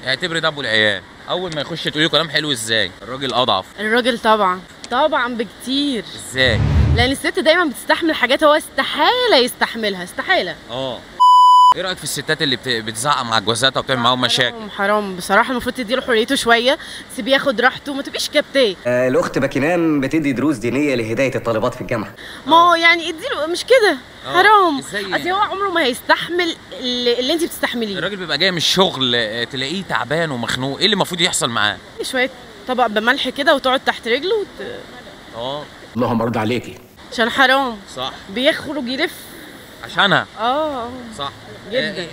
اعتبري ده ابو العيال. اول ما يخش تقولي له كلام حلو ازاي؟ الراجل اضعف. الراجل طبعا بكتير. ازاي؟ لان الست دايما بتستحمل حاجات هو استحاله يستحملها، استحاله. ايه رايك في الستات اللي بتزعق مع جوازاتها وبتعمل معاهم مشاكل؟ حرام بصراحه، المفروض تديله حريته شويه، سيبيه ياخد راحته، ما تبقيش كبتاه. الاخت باكينام بتدي دروس دينيه لهدايه الطالبات في الجامعه. ما هو يعني اديله، مش كده حرام. ازاي؟ اصل هو عمره ما هيستحمل اللي انت بتستحمليه. الراجل بيبقى جاي من الشغل تلاقيه تعبان ومخنوق، ايه اللي المفروض يحصل معاه؟ شويه طبق بملح كده وتقعد تحت رجله اللهم ارضى عليكي. عشان حرام. صح. بيخرج يلف عشانها. صح جدا.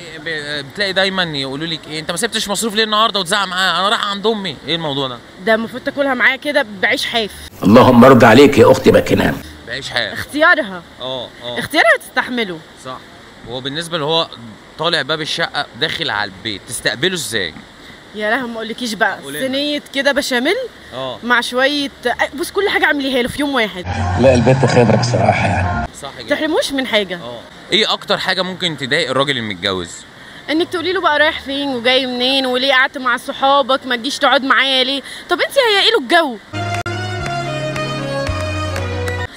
بتلاقي دايما يقولوا لك ايه، انت ما سبتش مصروف ليه النهارده وتزعق معاها؟ انا رايح عند امي. ايه الموضوع ده؟ ده المفروض تاكلها معايا كده بعيش حاف. اللهم ارضى عليك يا اختي باكينام. بعيش حاف. اختيارها. اختيارها تستحمله. صح. وهو بالنسبه اللي هو طالع باب الشقه داخل على البيت، تستقبله ازاي؟ يا لهوي ما اقولكيش بقى، صينيه كده بشاميل مع شويه، بص كل حاجه اعمليها له في يوم واحد. لا البنت خبره بصراحه يعني. صح كده. ما تحرموش من حاجه. ايه اكتر حاجه ممكن تضايق الراجل المتجوز؟ انك تقولي له بقى رايح فين وجاي منين وليه قعدت مع صحابك، ما تجيش تقعد معايا ليه؟ طب انت هيئي له الجو.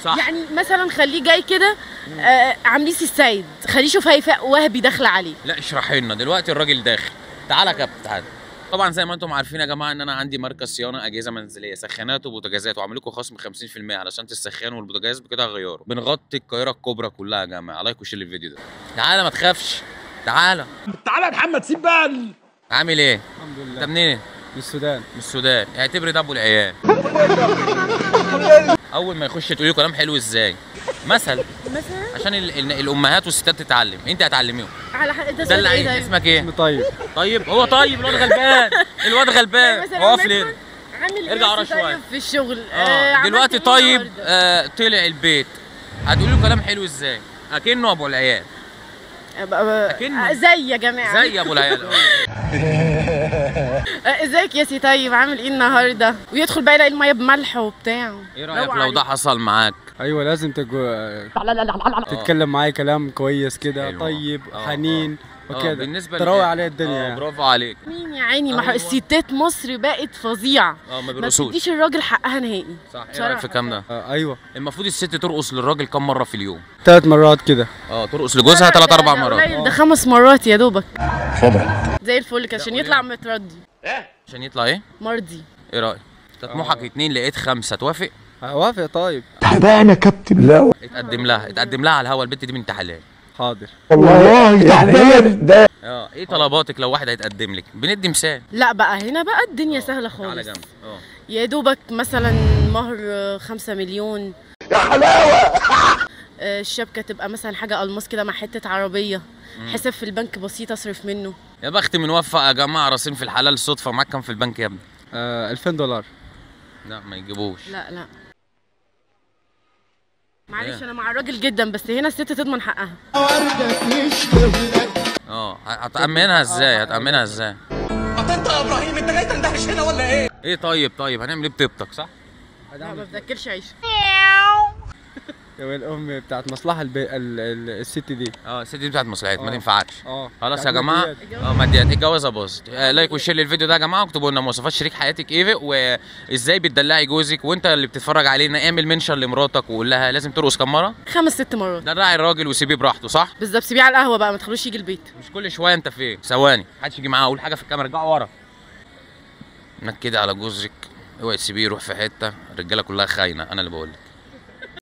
صح. يعني مثلا خليه جاي كده عامليه السيد، خليه يشوف هيفاء وهبي داخله عليه. لا اشرحي لنا دلوقتي الراجل داخل. تعالى يا كابتن تعالى. طبعا زي ما انتم عارفين يا جماعه ان انا عندي مركز صيانه اجهزه منزليه، سخانات وبوتاجازات، وعامل لكم خصم 50% علشان تسخنوا والبوتاجاز بكده هغيره. بنغطي القاهره الكبرى كلها يا جماعه. لايك وشير الفيديو ده. تعالى ما تخافش. تعالى يا محمد سيب بقى. عامل ايه؟ الحمد لله. انت منين؟ من السودان. من السودان. اعتبري ده ابو العيال. اول ما يخش تقولي له كلام حلو ازاي؟ مثلا عشان الامهات والستات تتعلم. انت هتعلميهم على حق. ده اللي عايز. اسمك ايه؟ اسمي طيب. طيب هو طيب. الواد غلبان. الواد غلبان. واقف ليه؟ ارجع ورا شويه. في الشغل دلوقتي طيب طلع البيت، هتقولي له كلام حلو ازاي؟ اكنه ابو العيال. زي يا جماعه زي ابو العيال. ازيك يا سي طيب، عامل ايه النهارده؟ ويدخل بقى يلاقي الميه بملح وبتاع. ايه رايك لو ده حصل معاك؟ ايوه لازم تتكلم معايا كلام كويس كده. طيب حنين وكده. بالنسبه تروق عليه الدنيا يعني. برافو عليك. مين يا عيني الستات مصر بقت فظيعه. ما بيرقصوش. ما بتديش الراجل حقها نهائي. صح. ايه رايك في الكلام ده؟ ايوه. المفروض الست ترقص للراجل كم مره في اليوم؟ 3 مرات كده. ترقص لجوزها 3 4 مرات. ده 5 مرات يا دوبك. خبره. زي الفل كده عشان يطلع متردي. عشان يطلع ايه؟ مرضي. ايه رايك؟ طموحك 2 لقيت 5، توافق؟ اوافق. طيب تعبان يا كابتن. لا اتقدم لها على الهوا. البنت دي بنت حلال. حاضر. والله تعبان ده. ايه طلباتك لو واحد هيتقدم لك؟ بندي مثال. لا بقى هنا بقى الدنيا سهله خالص. على جنب. يا دوبك مثلا مهر 5 مليون. يا حلاوه. الشبكه تبقى مثلا حاجه الماس كده مع حته عربيه. حساب في البنك بسيط اصرف منه. يا بخت منوفق يا جماعه. راسين في الحلال صدفه. معاك كام في البنك يا ابني؟ $2000. لا ما يجيبوش. لا معلش انا مع الراجل جدا، بس هنا الست تضمن حقها. هتأمنها ازاي؟ انت يا ابراهيم انت جاي تندهش هنا ولا ايه؟ ايه طيب هنعمل ايه بطيبتك؟ صح؟ لا ما بتاكلش عيش. يا الام بتاعت مصلحه الست دي. الست دي بتاعت مصلحتها ما تنفعش. خلاص يا يعني جماعه. ماديات. الجوازه باظت. لايك وشير للفيديو ده يا جماعه، واكتبوا لنا مواصفات شريك حياتك ايه وازاي بتدلعي جوزك. وانت اللي بتتفرج علينا اعمل منشن لمراتك وقول لها لازم ترقص كام مره؟ 5 6 مرات. دلعي الراجل وسيبيه براحته. صح بالظبط. سيبيه على القهوه بقى، ما تخلوش يجي البيت. مش كل شويه انت فين. ثواني محدش يجي معاه. اقول حاجه في الكاميرا. ارجعوا ورا. انك كده على جوزك. اوعي تسيبيه يروح في حته. الرجاله كلها خاينه. انا اللي بقول لك.